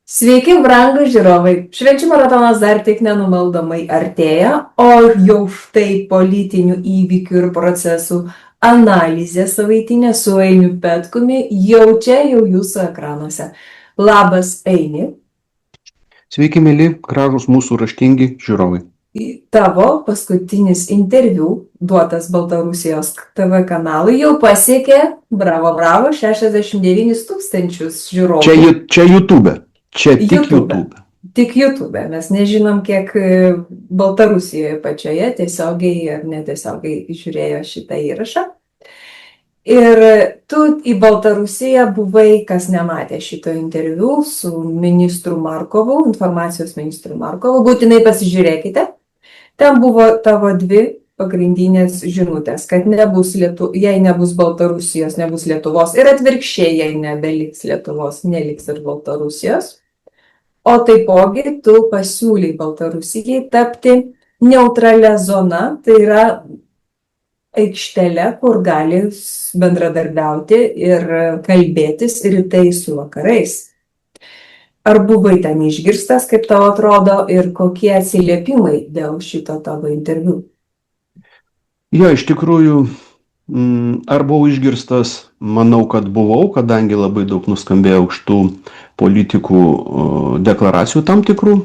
Sveiki, brangūs žiūrovai. Švenčių maratonas dar tik nenumaldomai artėja, o jau štai politinių įvykių ir procesų analizė savaitinė su Ainiu Petkumi jau čia, jau jūsų ekranuose. Labas, Aini. Sveiki, mėly, gražūs mūsų raštingi žiūrovai. Tavo paskutinis interviu duotas Baltarusijos TV kanalui jau pasiekė, bravo, 69 tūkstančius žiūrovų. Čia YouTube. Čia tik YouTube. Tik YouTube. Mes nežinom, kiek Baltarusijoje pačioje tiesiogiai ar netiesiogiai žiūrėjo šitą įrašą. Ir tu į Baltarusiją buvai, kas nematė šito interviu su ministru Markovu, informacijos ministru Markovu, būtinai pasižiūrėkite. Ten buvo tavo dvi pagrindinės žinutės, kad jei nebus Baltarusijos, nebus Lietuvos ir atvirkščiai, jei nebeliks Lietuvos, neliks ir Baltarusijos. O taipogi tu pasiūlai Baltarusijai tapti neutralia zona, tai yra aikštelė, kur gali bendradarbiauti ir kalbėtis rytai su vakarais. Ar buvai ten išgirstas, kaip tau atrodo, ir kokie atsiliepimai dėl šito tavo interviu? Jo, iš tikrųjų, ar buvau išgirstas, manau, kad buvau, kadangi labai daug nuskambėjo aukštų politikų deklaracijų tam tikrų.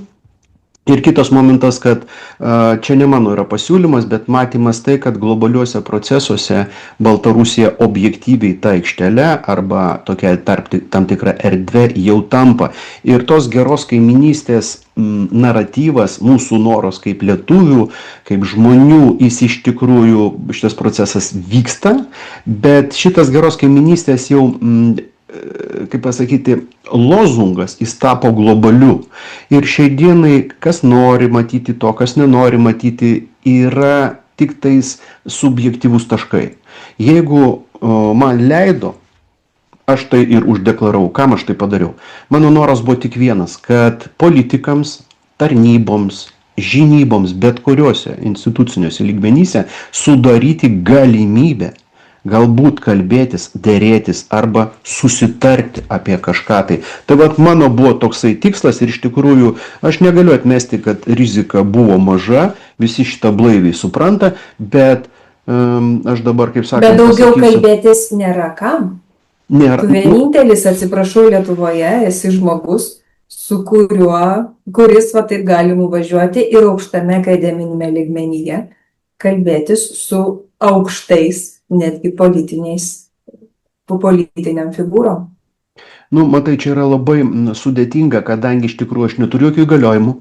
Ir kitas momentas, kad čia ne mano yra pasiūlymas, bet matymas tai, kad globaliuose procesuose Baltarusija objektyviai ta aikštelė arba tokia tam tikra erdvė jau tampa. Ir tos geros kaiminystės naratyvas, mūsų noros kaip lietuvių, kaip žmonių, jis iš tikrųjų šitas procesas vyksta, bet šitas geros kaiminystės jau kaip pasakyti, lozungas, jis tapo globaliu. Ir šiai dienai, kas nori matyti to, kas nenori matyti, yra tik tais subjektyvūs taškai. Jeigu man leido, aš tai ir uždeklaravau, kam aš tai padariau. Mano noras buvo tik vienas, kad politikams, tarnyboms, žinyboms, bet kuriuose instituciniuose lygmenyse sudaryti galimybę galbūt kalbėtis, dėrėtis arba susitarti apie kažką tai. Tai vat mano buvo toksai tikslas ir iš tikrųjų aš negaliu atmesti, kad rizika buvo maža, visi šitą blaiviai supranta, bet aš dabar, kaip sakant, bet daugiau kalbėtis nėra kam. Nėra. Tu vienintelis, atsiprašau, Lietuvoje esi žmogus, su kuris va taip gali nuvažiuoti ir aukštame akademinėme lygmenyje kalbėtis su aukštais netgi politiniam figūrom. Matai, čia yra labai sudėtinga, kadangi iš tikrųjų aš neturiu jokių įgaliojimų,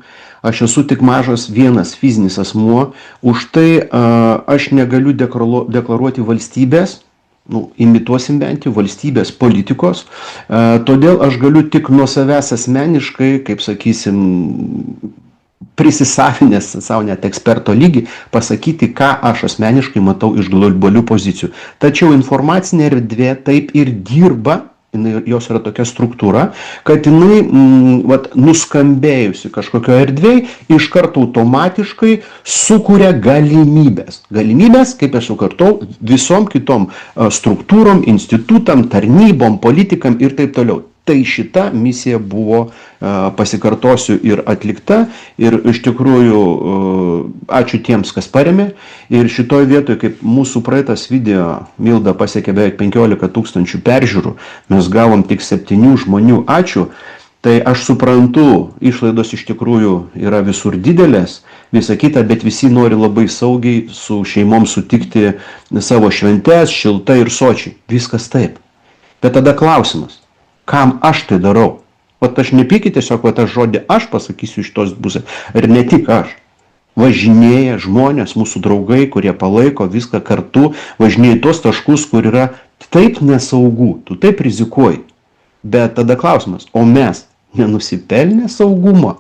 aš esu tik mažas vienas fizinis asmuo, už tai aš negaliu deklaruoti valstybės, imituosim bent jau valstybės politikos, todėl aš galiu tik nuo savęs asmeniškai, kaip sakysim, prisisavinęs savo net eksperto lygį, pasakyti, ką aš asmeniškai matau iš globalių pozicijų. Tačiau informacinė erdvė taip ir dirba, jos yra tokia struktūra, kad jinai nuskambėjusi kažkokio erdvėj iš karto automatiškai sukuria galimybės. Galimybės, kaip esu kartau, visom kitom struktūrom, institutam, tarnybom, politikam ir taip toliau. Tai šita misija buvo, pasikartosiu, ir atlikta ir iš tikrųjų ačiū tiems, kas paremė. Ir šitoj vietoj, kaip mūsų praeitas video, Milda, pasiekė beveik 15 tūkstančių peržiūrų, mes gavom tik 7 žmonių ačiū. Tai aš suprantu, išlaidos iš tikrųjų yra visur didelės, visa kita, bet visi nori labai saugiai su šeimom sutikti savo šventes, šiltai ir sočiai. Viskas taip. Bet tada klausimas. Kam aš tai darau? Vat aš nepykit tiesiog, vat aš žodį aš pasakysiu iš tos pusės. Ir ne tik aš. Važinėja žmonės, mūsų draugai, kurie palaiko viską kartu, važinėja tos taškus, kur yra taip nesaugu, tu taip rizikuoji. Bet tada klausimas, o mes nenusipelnė saugumo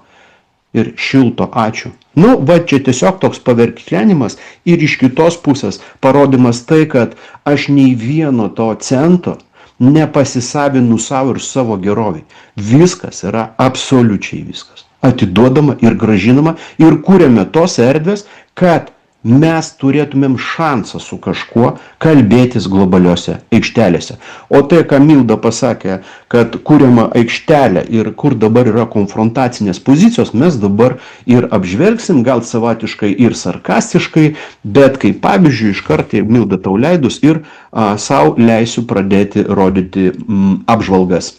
ir šilto ačiū? Va čia tiesiog toks paverkšlenimas ir iš kitos pusės parodimas tai, kad aš nei vieno to cento nepasisavinu savo ir savo geroviai. Viskas yra absoliučiai viskas. Atiduodama ir gražinama ir kūrėme tos erdvės, kad mes turėtumėm šansą su kažkuo kalbėtis globaliuose aikštelėse. O tai, ką Milda pasakė, kad kuriama aikštelė ir kur dabar yra konfrontacinės pozicijos, mes dabar ir apžvelgsim, gal savatiškai ir sarkastiškai, bet kaip pavyzdžiui, iš karto Milda tau leidus ir savo leisiu pradėti rodyti apžvalgas.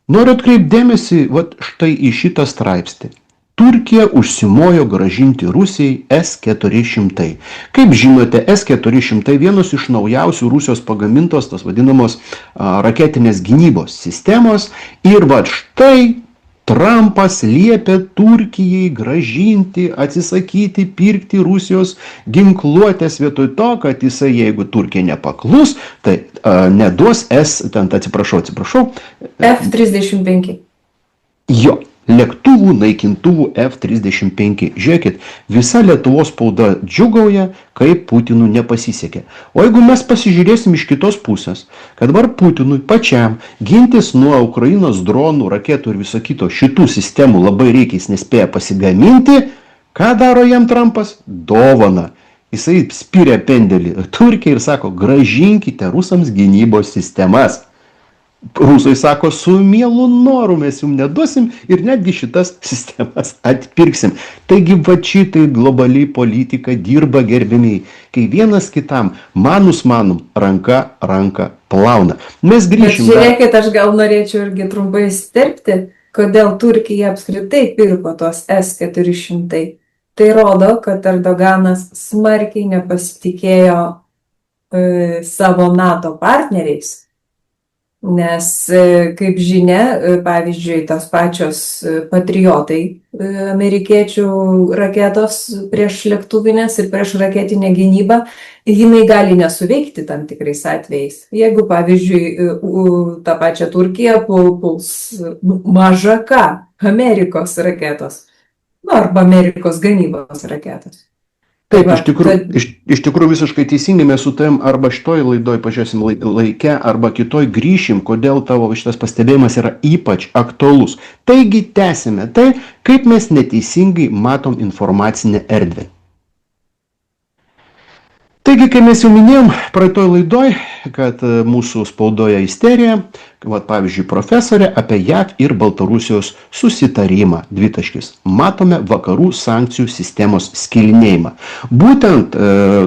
Noriu atkreipti dėmesį štai į šitą straipsnį. Turkija užsimojo grąžinti Rusijai S-400. Kaip žinote, S-400 vienos iš naujausių Rusijos pagamintos, tas vadinamos raketinės gynybos sistemos. Ir štai Trumpas liepia Turkijai grąžinti, atsisakyti pirkti Rusijos ginkluotės vietoj to, kad jisai, jeigu Turkija nepaklus, tai neduos F-35. Jo. Lėktuvų, naikintuvų F-35. Žiūrėkit, visa Lietuvos spauda džiugauja, kaip Putinui nepasisekė. O jeigu mes pasižiūrėsim iš kitos pusės, kad dabar Putinui pačiam gintis nuo Ukrainos dronų, raketų ir viso kito šitų sistemų labai reikia, jis nespėja pasigaminti, ką daro jam Trumpas? Dovana. Jisai spiria pendelį Turkijai ir sako, gražinkite rusams gynybos sistemas. Rusai sako, su mielu noru mes jums neduosim ir netgi šitas sistemas atpirksim. Taigi šitai globaliai politika dirba, gerbėmiai, kai vienas kitam manus manum ranka plauna. Mes grįšim. Bet žiūrėkit, aš gal norėčiau irgi trumpai įsiterpti, kodėl Turkija apskritai pirko tos S-400. Tai rodo, kad Erdoganas smarkiai nepasitikėjo savo NATO partneriais. Nes, kaip žinia, pavyzdžiui, tos pačios patriotai amerikiečių raketos prieš lėktuvinės ir prieš raketinę gynybą, jinai gali nesuveikti tam tikrais atvejais. Jeigu, pavyzdžiui, tą pačią Turkiją puls maža ką, Amerikos raketos, arba Amerikos gamybos raketos. Taip, iš tikrųjų visiškai teisingai mes su tavim arba šitoj laidoj pažiūrėsim laike, arba kitoj grįšim, kodėl tavo šitas pastebėjimas yra ypač aktualus. Taigi tęsime tai, kaip mes neteisingai matom informacinę erdvę. Taigi, kai mes jau minėjom praeitoj laidoj, kad mūsų spaudoje isterija, pavyzdžiui, profesorė apie JAV ir Baltarusijos susitarimą, dvitaškis. Matome vakarų sankcijų sistemos skilinėjimą. Būtent,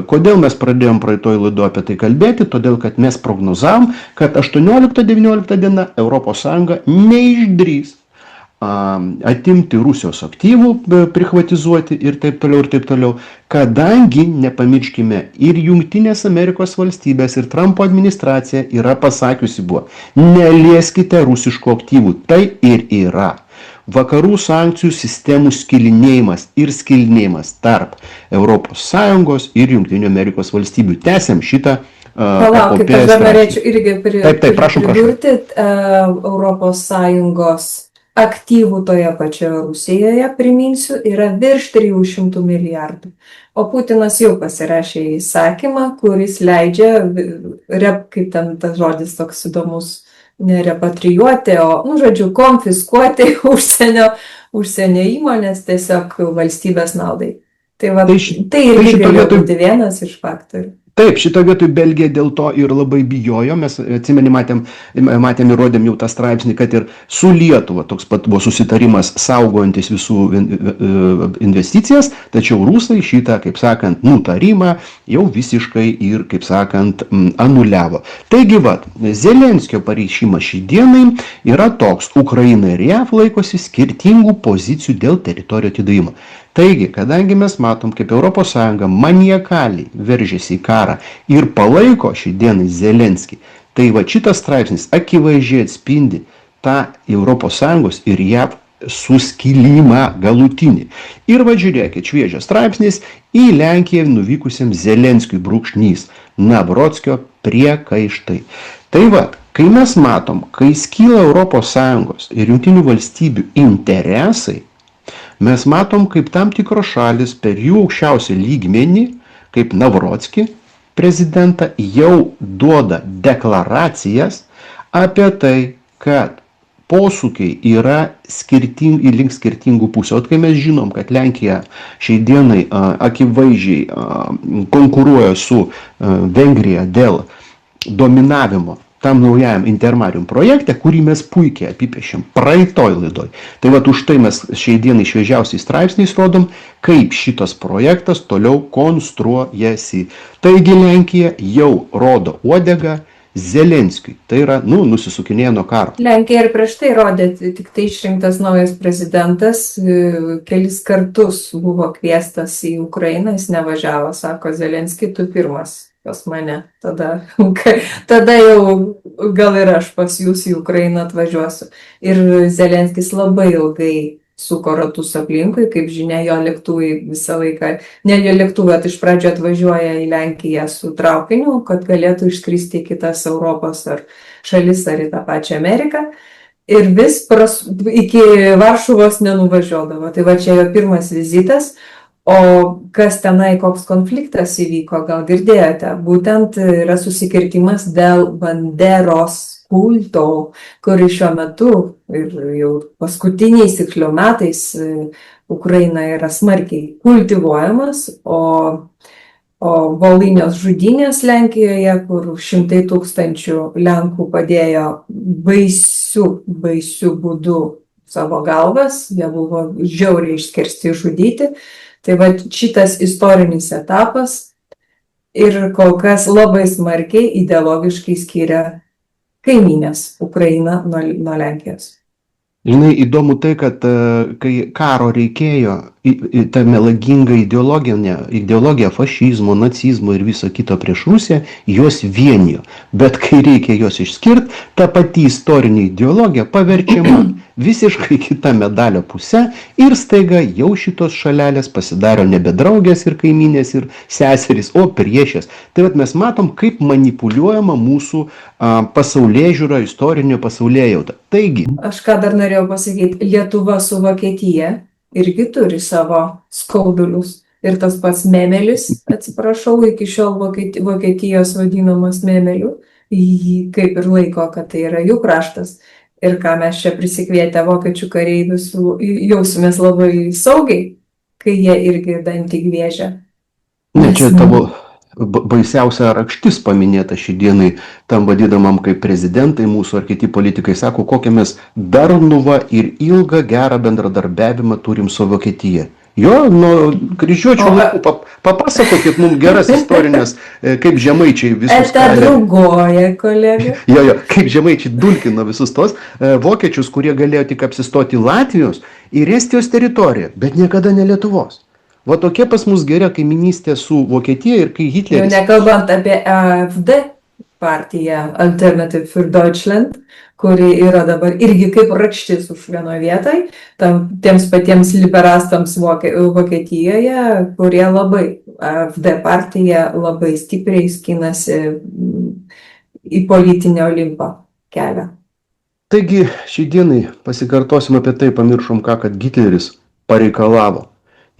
kodėl mes pradėjom praeitoj laidoj apie tai kalbėti, todėl, kad mes prognozavom, kad 18-19 diena ES neišdrįs atimti Rusijos aktyvų, privatizuoti ir taip toliau, kadangi, nepamirškime, ir Jungtinės Amerikos valstybės, ir Trumpo administracija yra pasakiusi buvo, nelieskite rusiškų aktyvų, tai ir yra. Vakarų sankcijų sistemų skilinėjimas ir skilinėjimas tarp ES ir Jungtinių Amerikos valstybių. Tęsiam šitą Palaukit, aš dar norėčiau irgi pridurti ES aktyvų toje pačioje Rusijoje, priminsiu, yra virš 300 milijardų. O Putinas jau pasirašė įsakymą, kuris leidžia, kaip ten tas žodis toks įdomus, nerepatrijuoti, konfiskuoti užsienio įmonės tiesiog valstybės naudai. Tai irgi galėjo būti vienas iš faktorių. Taip, šito vietoj Belgija dėl to ir labai bijojo, mes atsimeni, matėm ir rodėm jau tą straipsnį, kad ir su Lietuva toks pat buvo susitarimas saugojantis visų investicijas, tačiau rusai šitą, kaip sakant, nutarimą jau visiškai ir, kaip sakant, anuliavo. Taigi, Zelenskio pareiškimas šiai dienai yra toks, Ukraina ir JAV laikosi skirtingų pozicijų dėl teritorijų atidavimo. Taigi, kadangi mes matom, kaip ES maniakaliai veržiasi į karą ir palaiko šiai dienai Zelenskį, tai šitas straipsnis akivaizdžiai atspindi tą ES ir JAV suskilimą galutinį. Ir žiūrėkit, šviežias straipsnis į Lenkiją nuvykusiam Zelenskiui brūkšnys Navrockio priekaištai. Tai kai mes matom, kai skyla ES ir Jungtinių valstybių interesai, mes matom, kaip tam tikros šalis per jų aukščiausią lygmenį, kaip Navrockį prezidentą, jau duoda deklaracijas apie tai, kad posūkiai yra link skirtingų pusių. O kai mes žinom, kad Lenkija šiai dienai akivaizdžiai konkuruoja su Vengrija dėl dominavimo tam naujajam Intermarium projekte, kurį mes puikiai apipiešėm praeitoj laidoj. Tai vat už tai mes šiai dienai šviežiausiais straipsniais rodom, kaip šitas projektas toliau konstruojasi. Taigi Lenkija jau rodo uodegą Zelenskiui. Tai yra, nusisukinėja nuo karo. Lenkija ir prieš tai rodė, tik tai išrinktas naujas prezidentas, kelis kartus buvo kviestas į Ukrainą, jis nevažiavo, sako Zelenskiui, tu pirmas pas mane, tada jau gal ir aš pas jūs į Ukrainą atvažiuosiu. Ir Zelenskis labai ilgai suko ratus aplinkui, kaip žinia, jo lėktuvai visą laiką, ne jo lėktuvai, iš pradžio atvažiuoja į Lenkiją su traukiniu, kad galėtų išskristi į kitas Europos ar šalis ar į tą pačią Ameriką. Ir vis iki Varšuvos nenuvažiuodavo. Tai va čia jo pirmas vizitas. O kas tenai, koks konfliktas įvyko, gal girdėjote, būtent yra susikirtimas dėl Banderos kulto, kuris šiuo metu ir jau paskutiniais tiksliau metais Ukraina yra smarkiai kultivuojamas, o Volynės žudynės Lenkijoje, kur šimtai tūkstančių Lenkų padėjo baisiu būdu savo galvas, jie buvo žiauriai išskersti žudyti. Tai va šitas istorinis etapas ir kol kas labai smarkiai ideologiškai skiria kaimynės Ukrainą nuo Lenkijos. Žinai, įdomu tai, kad kai karo reikėjo, ta melaginga ideologija fašizmo, nacizmo ir viso kito prieš Rusiją, jos vienijo. Bet kai reikia jos išskirti, ta pati istorinė ideologija paverčiama visiškai kita medalio pusė ir staiga jau šitos šalelės pasidaro nebe draugės ir kaimynės ir seserys, o priešės. Tai vat mes matom, kaip manipuliuojama mūsų pasaulėžiūra, istorinio pasaulėjauta. Taigi. Aš ką dar norėjau pasakyti, Lietuva su Vokietija irgi turi savo skaudulius. Ir tas pats Memelis, atsiprašau, iki šiol Vokietijos vadinamas Memeliu, jį kaip ir laiko, kad tai yra jų kraštas. Ir ką mes čia prisikvietę vokiečių kareivius jausimės labai saugiai, kai jie irgi dantį gviežia. Ne, čia tavo baisiausia rakštis paminėta šį dienai tam vadinamam kaip prezidentai mūsų ar kiti politikai sako, kokią mes darnuvą ir ilgą gerą bendradarbiavimą turim su Vokietija. Jo, nuo kryžiuočių laikų papasakokit mums geras istorinės, kaip žemaičiai visus drugoja, kolega. Jo, kaip žemaičiai dulkino visus tos vokiečius, kurie galėjo tik apsistoti Latvijos ir Estijos teritoriją, bet niekada ne Lietuvos. Va tokia pas mus gera kaiminystė su Vokietija ir kai Hitleris... Jau nekalbant apie AfD partiją Alternative für Deutschland, kuri yra dabar irgi kaip rakštis už vienoje vietoje, tiems patiems liberastams Vokietijoje, kurie labai, AfD partija labai stipriai skinasi į politinį olimpą kelią. Taigi, šį dienai pasikartosim apie tai, pamiršom ką, kad Hitleris pareikalavo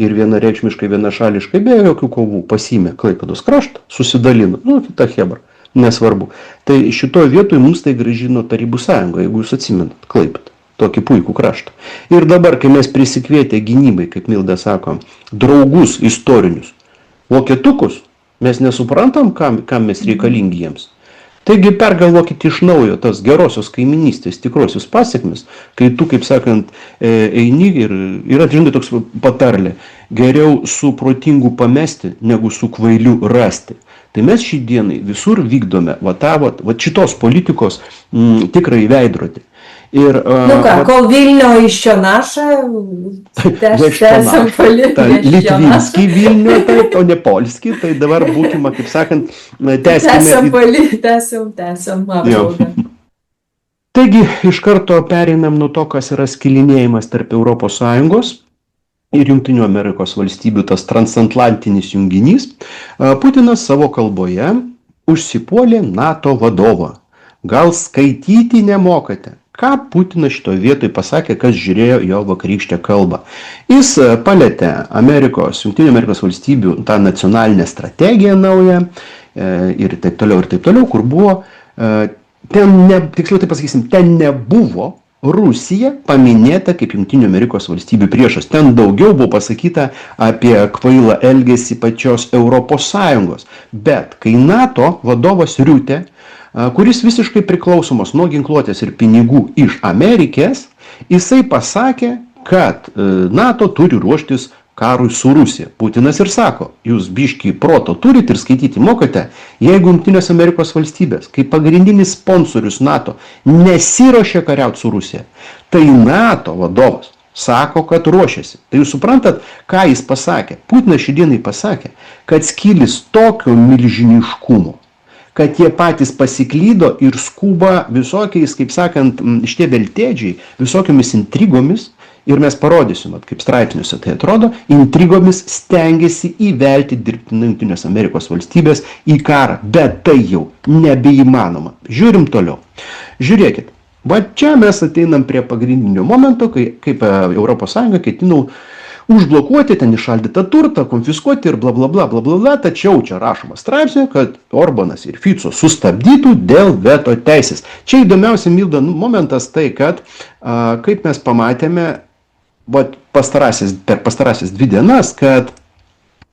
ir vienareikšmiškai, vienašališkai, be jokių kovų pasiėmė Klaipėdos kraštą, susidalino, kita chebra. Nesvarbu. Tai šitoje vietoje mums tai grąžino Tarybų sąjunga, jeigu jūs atsimenat, Klaipėdą, tokį puikų kraštą. Ir dabar, kai mes prisikvietę gynybai, kaip Milda sako, draugus istorinius, vokietukus, mes nesuprantam, kam mes reikalingi jiems. Taigi pergalvokit iš naujo tas gerosios kaiminystės tikrosios pasiekmes, kai tu, kaip sakant, eini ir yra, žinai, toks patarlė, geriau su protingu pamesti, negu su kvailiu rasti. Tai mes šį dienai visur vykdome va šitos politikos tikrai veidrodį. Ir, kol Vilnio iš čia naša, tęsiam Litvinski Vilnio, o ne polski, tai dabar būkime, kaip sakant, tęsiam apžvalgą. Taigi, iš karto pereinam nuo to, kas yra skilinėjimas tarp Europos Sąjungos ir Jungtinių Amerikos valstybių, tas transatlantinis junginys. Putinas savo kalboje užsipuolė NATO vadovą. Gal skaityti nemokate? Ką Putinas šitoje vietoje pasakė, kas žiūrėjo jo vakarykštę kalbą? Jis palėtė Jungtinių Amerikos valstybių tą nacionalinę strategiją naują ir taip toliau, kur buvo, tiksliau tai pasakysim, ten nebuvo Rusija paminėta kaip Jungtinių Amerikos valstybių priešas. Ten daugiau buvo pasakyta apie kvailą elgesį pačios Europos Sąjungos. Bet kai NATO vadovas Riutė, kuris visiškai priklausomas nuo ginkluotės ir pinigų iš Amerikės, jisai pasakė, kad NATO turi ruoštis karui su Rusija. Putinas ir sako, jūs biškį proto turit ir skaityti mokate, jeigu Jungtinės Amerikos valstybės, kaip pagrindinis sponsorius NATO, nesiruošia kariauti su Rusija, tai NATO vadovas sako, kad ruošiasi. Tai jūs suprantat, ką jis pasakė? Putinas šiandienai pasakė, kad skylis tokio milžiniškumo, kad jie patys pasiklydo ir skuba visokiais, kaip sakant, šitie veltėdžiai, visokiamis intrigomis. Ir mes parodysim, kaip straipsniuose tai atrodo, intrigomis stengiasi įvelti dirbtinai Jungtinės Amerikos valstybės į karą. Bet tai jau nebeįmanoma. Žiūrim toliau. Žiūrėkit, va čia mes ateinam prie pagrindinio momento, kaip ES ketinau užblokuoti ten įšaldytą turtą, konfiskuoti ir bla bla bla bla bla. Tačiau čia rašoma straipsnė, kad Orbanas ir Fico sustabdytų dėl veto teisės. Čia įdomiausia, Milda, momentas tai, kad kaip mes pamatėme, per pastarąsias 2 dienas, kad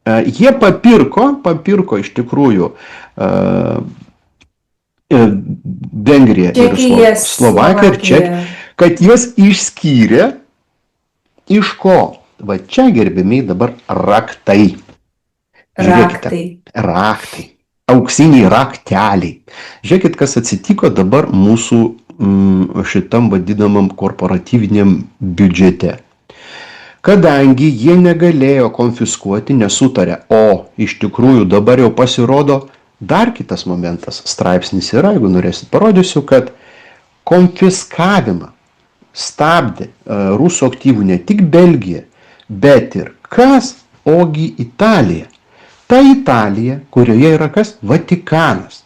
jie papirko iš tikrųjų Vengriją ir Slovakiją ir Čekiją, kad juos išskyrė iš ko? Va čia, gerbimiai, dabar raktai. Žiūrėkite, raktai. Auksiniai rakteliai. Žiūrėkit, kas atsitiko dabar mūsų šitam vadinamam korporatyviniam biudžete. Kadangi jie negalėjo konfiskuoti, nesutarė, o iš tikrųjų dabar jau pasirodo dar kitas momentas. Straipsnis yra, jeigu norėsit, parodysiu, kad konfiskavimą stabdė rusų aktyvų ne tik Belgija, bet ir kas? Ogi Italija. Ta Italija, kurioje yra kas? Vatikanas.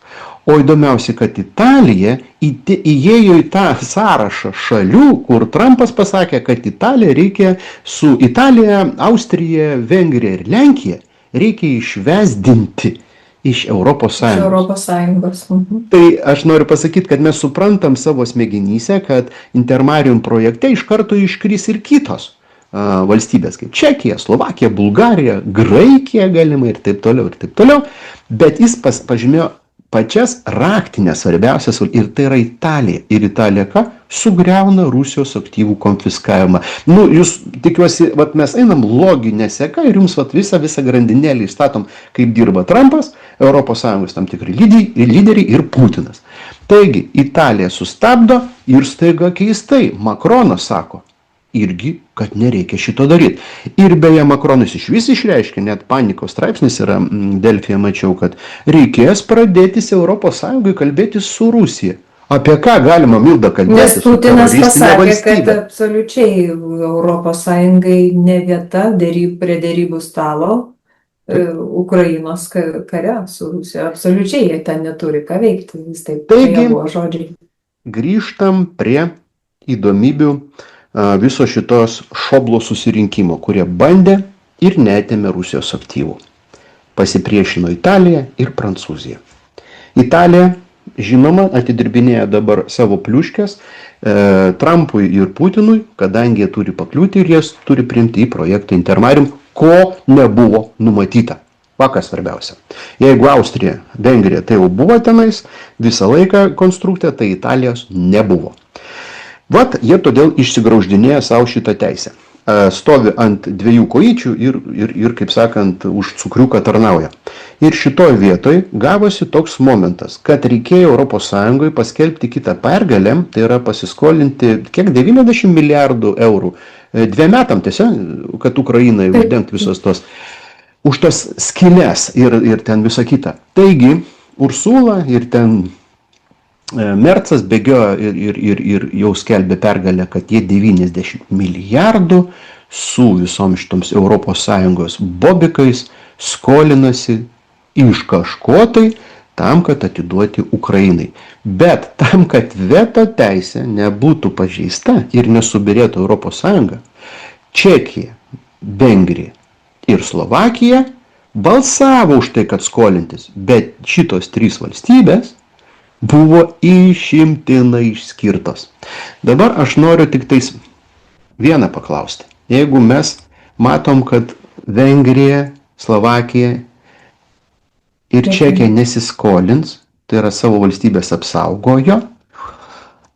O įdomiausia, kad Italija įėjo į tą sąrašą šalių, kur Trumpas pasakė, kad su Italija, Austrija, Vengrija ir Lenkija reikia išvesdinti iš Europos Sąjungos. Iš Europos Sąjungos. Tai aš noriu pasakyti, kad mes suprantam savo smegenyse, kad Intermarium projekte iš karto iškris ir kitos valstybės, kaip Čekija, Slovakija, Bulgarija, Graikija galima ir taip toliau. Bet jis pažymėjo pačias raktinės svarbiausias, ir tai yra Italija. Ir Italija ką? Sugriauna Rusijos aktyvų konfiskavimą. Jūs tikiuosi, mes einam loginę seką ir jums visą grandinėlį įstatom, kaip dirba Trumpas, ES tam tikri lyderiai ir Putinas. Taigi, Italija sustabdo ir staiga keistai Makronas sako irgi, kad nereikia šito daryti. Ir beje, Makronas išvis išreiškė, net panikos straipsnis yra Delfyje, mačiau, kad reikės pradėtis ES kalbėtis su Rusija. Apie ką galima, Milda, kalbėti su teroristinė valstybė? Nes Putinas pasakė, kad absoliučiai ES ne vieta prie dėrybų stalo Ukrainos kare su Rusija. Absoliučiai jie ten neturi ką veikti. Taigi, grįžtam prie įdomybių viso šitos šoblo susirinkimo, kurie bandė ir neatėmė Rusijos aktyvų. Pasipriešino Italija ir Prancūzija. Italija, žinoma, atidirbinėja dabar savo pliuškės Trumpui ir Putinui, kadangi jie turi pakliūti ir jie turi priimti į projektą Intermarium, ko nebuvo numatyta. Kas svarbiausia. Jeigu Austrija, Vengrija tai jau buvo tenais, visą laiką konstrukte, tai Italijos nebuvo. Jie todėl išsigrauždinėja savo šitą teisę. Stovi ant 2 kojyčių ir, kaip sakant, už cukriuką tarnauja. Ir šitoj vietoj gavosi toks momentas, kad reikėjo ES paskelbti kitą pergalę, tai yra pasiskolinti kiek 90 milijardų eurų 2 metam tiesiog, kad Ukrainai uždengti visos tos, už tos skylės ir ten visą kitą. Taigi, Ursula ir ten Mercas bėgiojo ir jau skelbė pergalę, kad jie 90 milijardų su visom šitoms ES bobikais skolinasi iš kažko tai tam, kad atiduoti Ukrainai. Bet tam, kad veto teisė nebūtų pažeista ir nesubirėtų ES, Čekija, Vengrija ir Slovakija balsavo už tai, kad skolintis, bet šitos 3 valstybės buvo išimtinai išskirtos. Dabar aš noriu tik tais vieną paklausti. Jeigu mes matom, kad Vengrija, Slovakija ir Čekija nesiskolins, tai yra savo valstybės apsaugojo,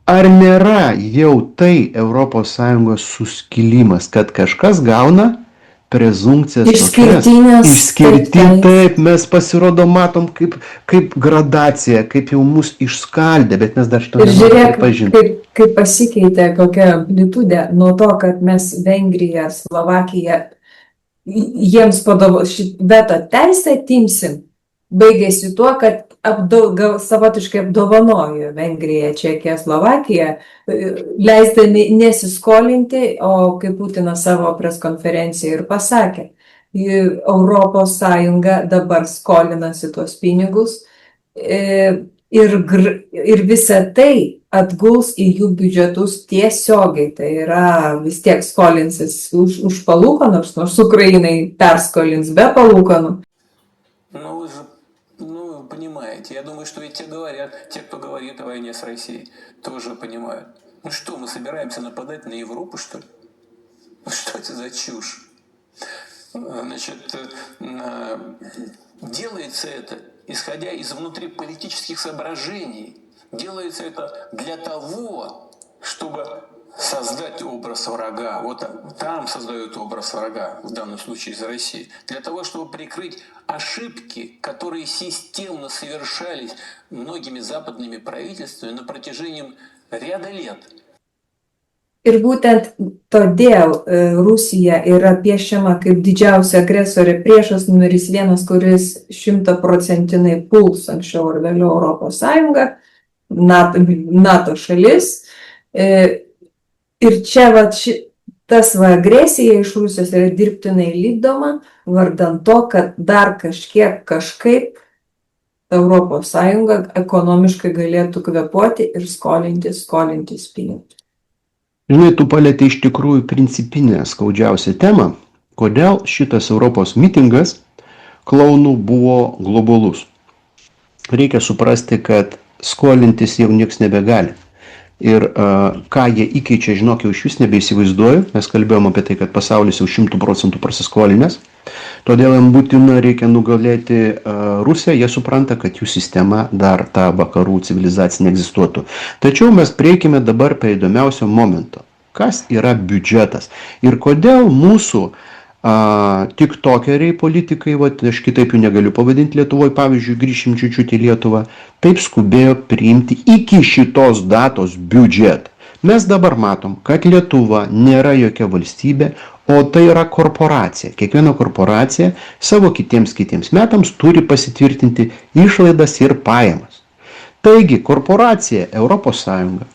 ar nėra jau tai ES suskilimas, kad kažkas gauna prezumpcijas taip, mes pasirodo matom kaip gradaciją, kaip jau mus išskaldė, bet mes dar šito nenorime pripažinti. Ir žiūrėk, kaip pasikeitė kokia amplitudė nuo to, kad mes Vengrija, Slovakija, jiems veto teisę atimsim, baigėsi tuo, kad savotiškai apdovanojo Vengrija, Čekija, Slovakija, leisdami nesiskolinti, o kaip Putinas savo preskonferenciją ir pasakė, Europos Sąjunga dabar skolinasi tuos pinigus ir visa tai atguls į jų biudžetus tiesiogiai, tai yra vis tiek skolinsis už palūkanų, nors Ukrainai perskolins be palūkanų. Понимаете, я думаю, что ведь те, кто говорит о войне с Россией, тоже понимают. Ну что, мы собираемся нападать на Европу, что ли? Что это за чушь? Значит, делается это, исходя из внутриполитических соображений. Делается это для того, чтобы создать образ врага. Вот там создают образ врага, в данном случае из России. Для того, чтобы прикрыть ошибки, которые системно совершались многими западными правительствами на протяжении ряда лет. Ir būtent todėl Rusija yra piešiama kaip didžiausia agresorė, priešas numeris 1, kuris 100% puls anksčiau ar vėliau Europos Sąjungą, NATO šalis. Ir čia tas agresija iš Rusijos yra dirbtinai vykdoma, vardan to, kad dar kažkaip Europos Sąjunga ekonomiškai galėtų kvėpuoti ir skolintis pinigus. Žinai, tu palėtei iš tikrųjų principinę skaudžiausią temą, kodėl šitas Europos mitingas klaunų buvo globalus. Reikia suprasti, kad skolintis jau nieks nebegali. Ir ką jie įkeičia, žinok, jau iš vis nebeįsivaizduoju. Mes kalbėjom apie tai, kad pasaulis jau 100% prasiskolinęs. Todėl jam būtina reikia nugalėti Rusiją. Jie supranta, kad jų sistema dar ta vakarų civilizacija neegzistuotų. Tačiau mes prieikime dabar prie įdomiausio momento. Kas yra biudžetas? Ir kodėl mūsų tiktokeriai, politikai, aš kitaip jų negaliu pavadinti Lietuvoje, pavyzdžiui, grįšim čiučiut į Lietuvą, taip skubėjo priimti iki šitos datos biudžetą. Mes dabar matom, kad Lietuva nėra jokia valstybė, o tai yra korporacija. Kiekviena korporacija savo kitiems metams turi pasitvirtinti išlaidas ir pajamas. Taigi, korporacija Europos Sąjunga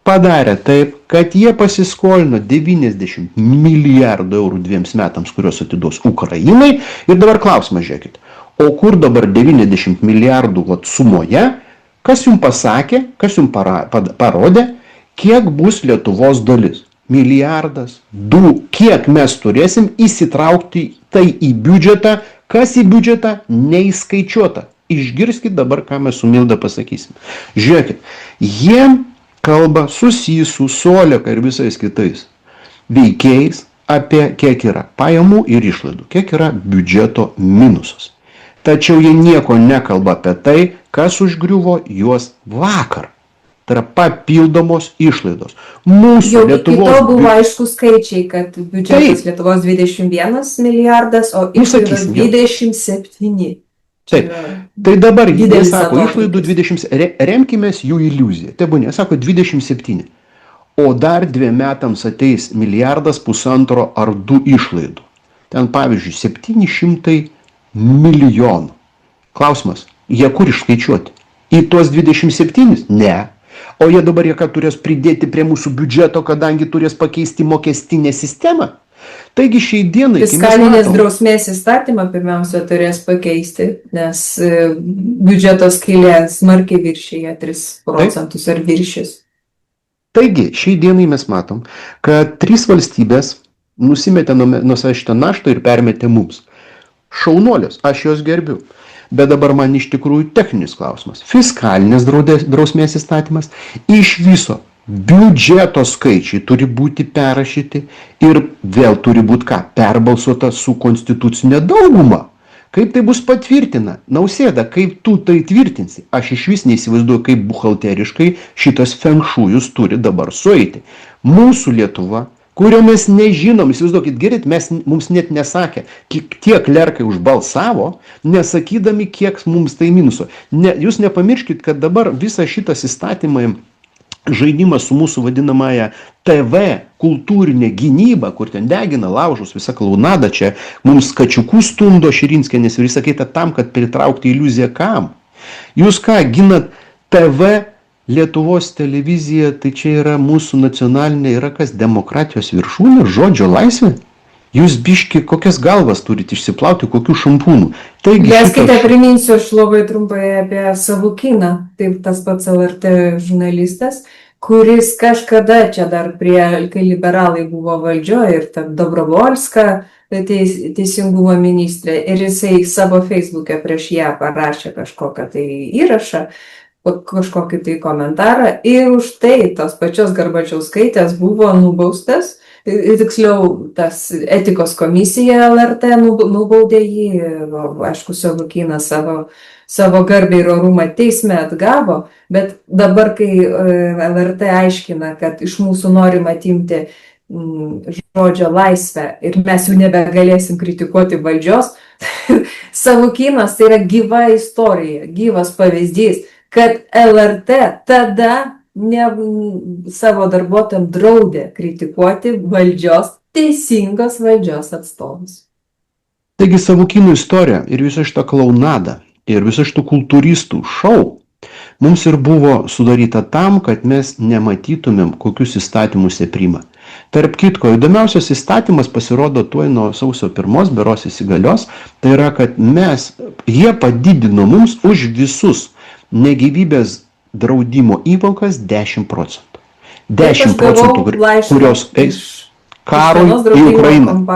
padarė taip, kad jie pasiskolino 90 milijardų eurų 2 metams, kuriuos atiduos Ukrainai. Ir dabar klausimas, žiūrėkit, o kur dabar 90 milijardų sumoje, kas jums pasakė, kas jums parodė, kiek bus Lietuvos dalis? Milijardas, 2, kiek mes turėsim įsitraukti tai į biudžetą, kas į biudžetą neįskaičiuota. Išgirskit dabar, ką mes su Milda pasakysim. Žiūrėkit, jiem kalba susijusų su Oleka ir visais kitais veikėjais apie kiek yra pajamų ir išlaidų, kiek yra biudžeto minusas. Tačiau jie nieko nekalba apie tai, kas užgriuvo juos vakar. Tai yra papildomos išlaidos. Mūsų Lietuvos... Jau iki to buvo aišku skaičiai, kad biudžetas Lietuvos 21 milijardas, o išlaidos 27. Taip, tai dabar jie sako išlaidų 20, remkimės jų iliuziją. Tai būnė, sako 27. O dar 2 metams ateis milijardas, 1,5 ar 2 išlaidų. Ten pavyzdžiui 700 milijonų. Klausimas, jie kur išskaičiuoti? Į tuos 27? Ne. O jie dabar turės pridėti prie mūsų biudžeto, kadangi turės pakeisti mokestinę sistemą. Taigi šiai dienai... Fiskalinės drausmės įstatymą pirmiausia turės pakeisti, nes biudžeto skylė smarkiai viršyje 3% ar viršys. Taigi šiai dienai mes matom, kad 3 valstybės nusimetė nuo šitą naštą ir permetė mums. Šaunuolės, aš jos gerbiu. Bet dabar man iš tikrųjų techninis klausimas. Fiskalinės drausmės įstatymas iš viso biudžeto skaičiai turi būti perrašyti ir vėl turi būti ką? Perbalsuota su konstitucinė dauguma. Kaip tai bus patvirtina? Nausėda, kaip tu tai tvirtinsi? Aš iš vis neįsivaizduoju, kaip buhalteriškai šitas fengšujus turi dabar sueiti. Mūsų Lietuva, kurio mes nežinom, įsivaizduokit, gerit, mums net nesakė, kiek klerkai užbalsavo, nesakydami, kiek mums tai minuso. Jūs nepamirškit, kad dabar visas šitas įstatymai žaidimas su mūsų vadinamąją TV kultūrinė gynyba, kur ten degina laužus, visa klaunada, čia mums kačiukų stundo Širinskienės ir visą kitą tam, kad pritraukti iliuziją kam. Jūs ką, ginat TV, Lietuvos televizija, tai čia yra mūsų nacionalinė, yra kas, demokratijos viršūnė, žodžio laisvė? Jūs biški, kokias galvas turite išsiplauti, kokių šampūnų. Leiskite, priminsiu aš labai trumpai apie Savukyną, taip tas pats LRT žurnalistas, kuris kažkada čia dar kai liberalai buvo valdžioje ir ta Dobrovolska teisingumo ministrė, ir jisai savo Facebook'e prieš ją parašė kažkokią tai įrašą, kažkokį tai komentarą, ir už tai tos pačios Garbačiauskaitės buvo nubaustas. Tiksliau, tas etikos komisija LRT nubaudė jį, aišku, Savukynas savo garbę ir orumą teisme atgavo, bet dabar, kai LRT aiškina, kad iš mūsų norima atimti žodžio laisvę ir mes jų nebegalėsim kritikuoti valdžios, Savukynas tai yra gyva istorija, gyvas pavyzdys, kad LRT tada savo darbuotojams draudė kritikuoti teisingos valdžios atstovus. Taigi Savukynų istorija ir visa šita klaunada ir visa šitų kultūristų šou mums ir buvo sudaryta tam, kad mes nematytumėm, kokius įstatymus jie priima. Tarp kitko, įdomiausias įstatymas pasirodo tuoj nuo sausio 1 beros įsigalios, tai yra, kad jie padidino mums už visus negyvybės draudimo įmokas 10%. 10%, kurios eis karui į Ukrainą.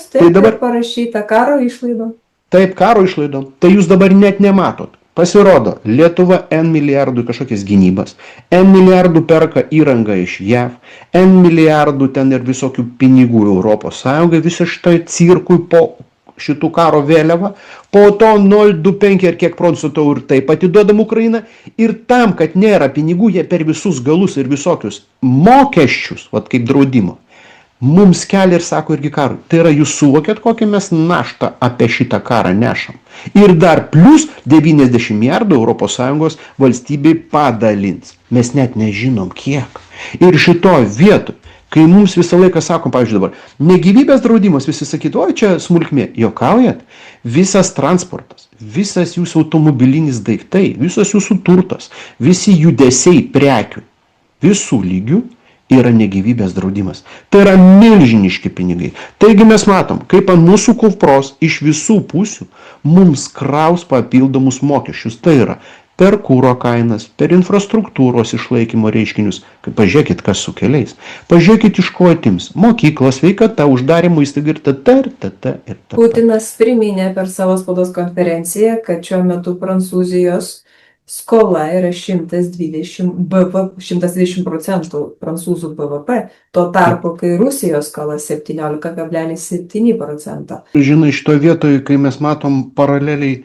Tai dabar parašyta karo išlaidom. Taip, karo išlaidom. Tai jūs dabar net nematot. Pasirodo, Lietuva N milijardų kažkokias gynybas, N milijardų perka įrangą iš JAV, N milijardų ten ir visokių pinigų Europos Sąjungai, visą šitą cirkui po šitų karo vėliavą, po to 0,25 ir kiek procentų ir taip atiduodam Ukrainą, ir tam, kad nėra pinigų, jie per visus galus ir visokius mokesčius, vat kaip draudimo, mums kelia ir sako irgi karui. Tai yra, jūs suvokėt, kokią mes naštą apie šitą karą nešam. Ir dar plus 90 milijardų Europos Sąjungos valstybei padalins. Mes net nežinom kiek. Ir šitoj vietoj, kai mums visą laiką sakom, pavyzdžiui dabar, negyvybės draudimas, visi sakytų, oi čia smulkmė, juokaujat, visas transportas, visas jūsų automobilinis daiktai, visas jūsų turtas, visi judesiai prekių, visų lygių yra negyvybės draudimas. Tai yra milžiniški pinigai. Taigi mes matom, kaip ant mūsų kupros iš visų pusių mums kraus papildomus mokesčius. Tai yra per kuro kainas, per infrastruktūros išlaikymo reiškinius. Pažiūrėkit, kas su keliais. Pažiūrėkit, iš ko atims. Mokyklos, sveikata, uždarimo įstaiga ir ta. Putinas priminė per savo spaudos konferenciją, kad šiuo metu Prancūzijos skola yra 120% prancūzų BVP, tuo tarpu, kai Rusijos skola 17,7%. Žinai, šitoje vietoje, kai mes matom paraleliai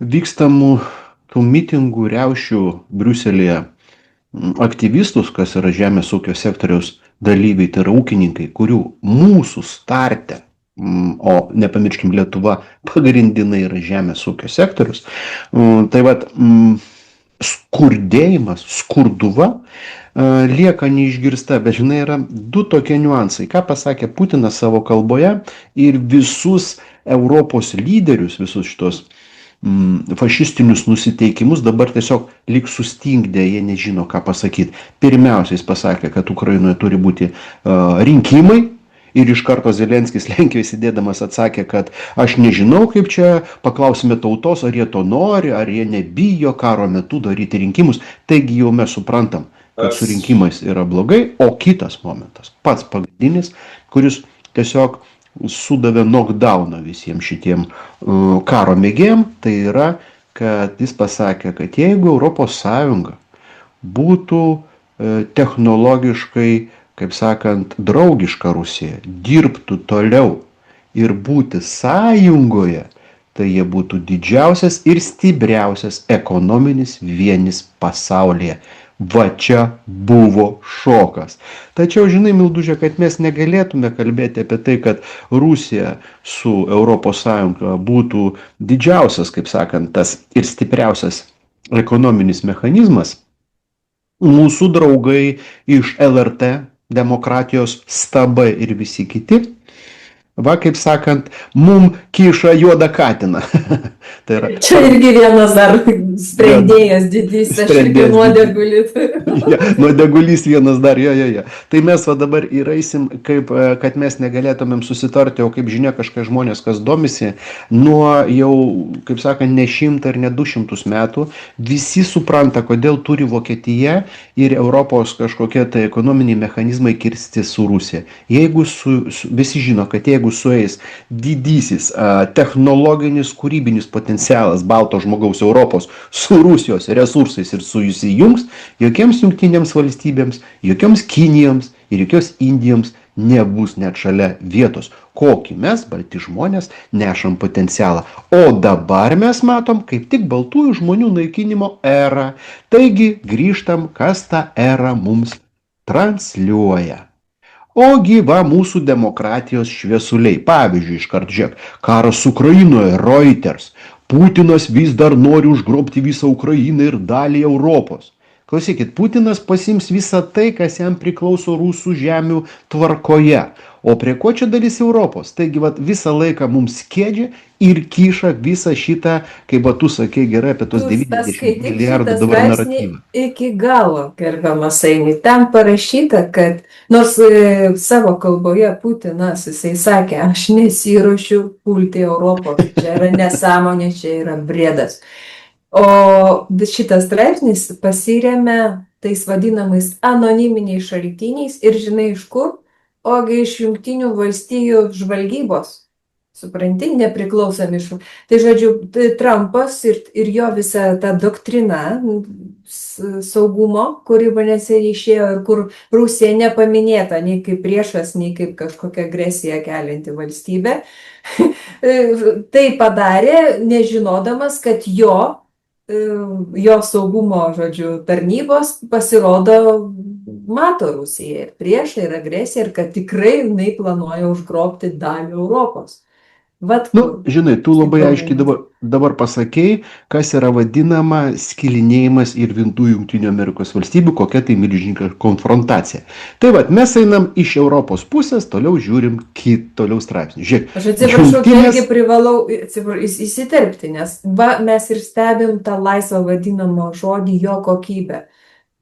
vykstamų tų mitingų, riaušių Briuselėje aktyvistus, kas yra žemės ūkio sektoriaus dalyviai, tai yra ūkininkai, kurių mūsų starte, o nepamirškim, Lietuva pagrindinai yra žemės ūkio sektorius, tai vat skurdėjimas, skurduva lieka neišgirsta, bet žinai, yra du tokie niuansai. Ką pasakė Putinas savo kalboje ir visus Europos lyderius, visus šitos fašistinius nusiteikimus dabar tiesiog lyg sustingdė, jie nežino, ką pasakyti. Pirmiausia, jis pasakė, kad Ukrainoje turi būti rinkimai. Ir iš karto Zelenskis Lenkijoje sėdėdamas atsakė, kad aš nežinau, kaip čia, paklausime tautos, ar jie to nori, ar jie nebijo karo metu daryti rinkimus. Taigi jau mes suprantam, kad su rinkimais yra blogai. O kitas momentas, pats pagrindinis, kuris tiesiog sudavė knockdowną visiems šitiem karo mėgėjim, tai yra kad jis pasakė, kad jeigu ES būtų technologiškai, kaip sakant, draugiška Rusija, dirbtų toliau ir būti sąjungoje, tai jie būtų didžiausias ir stipriausias ekonominis vienis pasaulyje. Va čia buvo šokas. Tačiau, žinai, Mildužė, kad mes negalėtume kalbėti apie tai, kad Rusija su ES būtų didžiausias, kaip sakant, tas ir stipriausias ekonominis mechanizmas. Mūsų draugai iš LRT, demokratijos stabai ir visi kiti, va, kaip sakant, mum kiša juodą katiną. Tai yra, čia irgi vienas dar sprendėjas didys, aš irgi nuodėgulis. Ja, nuodėgulys vienas dar, jo. Tai mes va dabar įraisim, kaip, kad mes negalėtumėm susitarti, o kaip žinia kažkai žmonės, kas domisi, nuo jau, kaip sakant, ne 100 ir ne 200 metų, visi supranta, kodėl turi Vokietija ir Europos kažkokie tai ekonominiai mechanizmai kirsti su Rusija. Jeigu visi žino, kad jeigu sueis didysis technologinis, kūrybinis potencialas balto žmogaus Europos su Rusijos resursais ir su įsijungs, jokiems jungtinėms valstybėms, jokioms Kinijoms ir jokios Indijoms nebus net šalia vietos, kokį mes, balti žmonės, nešam potencialą. O dabar mes matom kaip tik baltųjų žmonių naikinimo erą. Taigi grįžtam, kas tą erą mums transliuoja. Ogi va mūsų demokratijos šviesuliai. Pavyzdžiui, iškart žiūrėk, karas Ukrainoje, Reuters. Putinas vis dar nori užgrobti visą Ukrainą ir dalį Europos. Klausykit, Putinas pasiims visą tai, kas jam priklauso rusų žemių tvarkoje. O prie ko čia dalis Europos? Taigi vat, visą laiką mums skiedžia ir kiša visą šitą, kaip tu sakei gerai, apie tos 90 milijardų dabar naratyvą. Iki galo, gerbiamas Aini, ten parašyta, kad nors savo kalboje Putinas, jisai sakė, aš nesiruošiu pulti Europos, čia yra nesąmonė, čia yra briedas. O šitas straipsnis pasiremia tais vadinamais anoniminiais šaltiniais ir žinai iš kur? Ogi iš Jungtinių valstijų žvalgybos. Supranti, nepriklausomi iš. Tai žodžiu, Trumpas ir jo visa ta doktrina saugumo, kuri manęs išėjo ir kur Rusija nepaminėta nei kaip priešas, nei kaip kažkokia agresija kelianti valstybė, tai padarė, nežinodamas, kad jo saugumo, žodžiu, tarnybos pasirodo mato Rusiją ir priešą ir agresiją ir kad tikrai jinai planuoja užgrobti dalį Europos. Vat, žinai, tu labai aiškiai dabar pasakei, kas yra vadinama skilinėjimas ir rimtų Jungtinių Amerikos valstybių, kokia tai milžiniška konfrontacija. Tai vat, mes einam iš Europos pusės, toliau žiūrim toliau straipsnį. Žiūrėk, aš atsiprašau, kiekgi privalau įsiterpti, nes mes ir stebim tą laisvą vadinamą žodį jo kokybę.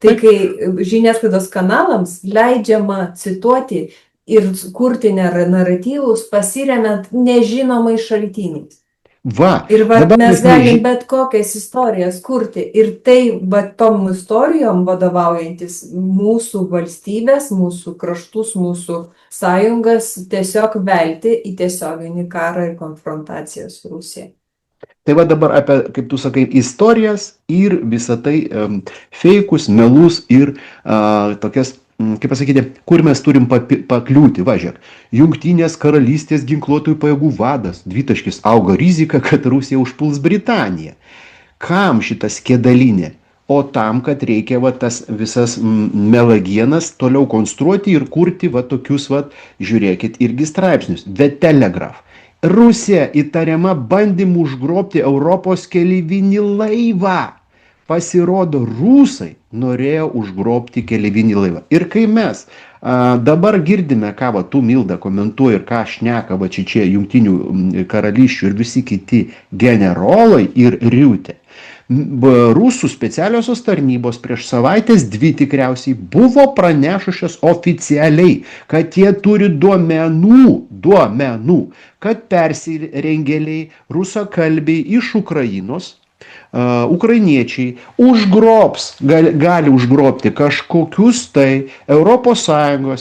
Tai kai žiniasklaidos kanalams leidžiama cituoti ir kurti naratyvus pasiremiant nežinomais šaltiniais. Ir mes galim bet kokias istorijas kurti ir tai tom istorijom vadovaujantis mūsų valstybės, mūsų kraštus, mūsų sąjungas tiesiog velti į tiesioginį karą ir konfrontaciją su Rusija. Tai va dabar apie, kaip tu sakai, istorijas ir visą tai feikus, melus ir tokias, kaip pasakyti, kur mes turim pakliūti. Va, žiūrėk, Jungtinės karalystės ginkluotųjų pajėgų vadas, dvitaškis, auga rizika, kad Rusija užpuls Britaniją. Kam šitas kėdalinė? O tam, kad reikia va, tas visas melagienas toliau konstruoti ir kurti va, tokius, va, žiūrėkit, irgi straipsnius. The Telegraph. Rusija įtariama bandymu užgrobti Europos keleivinį laivą. Pasirodo, rusai norėjo užgrobti keleivinį laivą. Ir kai mes dabar girdime, ką va, tu, Milda, komentuoji ir ką šneka va, čia Jungtinių karalysčių ir visi kiti generolai ir Riutė. Rusų specialiosios tarnybos prieš savaitės 2 tikriausiai buvo pranešusios oficialiai, kad jie turi duomenų, kad persirengėliai rusakalbiai iš Ukrainos ukrainiečiai gali užgrobti kažkokius tai ES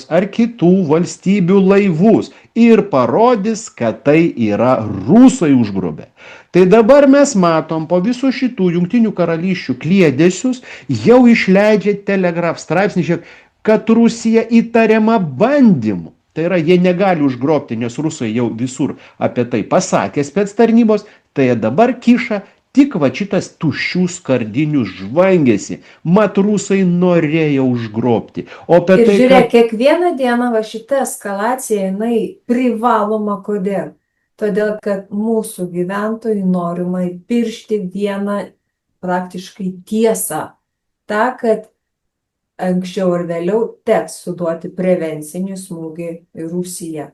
ar kitų valstybių laivus ir parodys, kad tai yra rusai užgrobę. Tai dabar mes matom po visų šitų jungtinių karalysčių kliedesius, jau išleidžia Telegraph straipsnį, kad Rusija įtariama bandymu. Tai yra, jie negali užgrobti, nes rusai jau visur apie tai pasakė spectarnybos, tai jie dabar kiša tik va šitas tuščių skardinių žvangėsi. Mat rusai norėjo užgrobti. O apie Ir tai, žiūrėk, kiekvieną dieną va šita eskalacija, jinai privaloma kodėl? Todėl, kad mūsų gyventojai norima įpiršti vieną praktiškai tiesą. Ta, kad anksčiau ar vėliau teks suduoti prevencinį smūgį į Rusiją.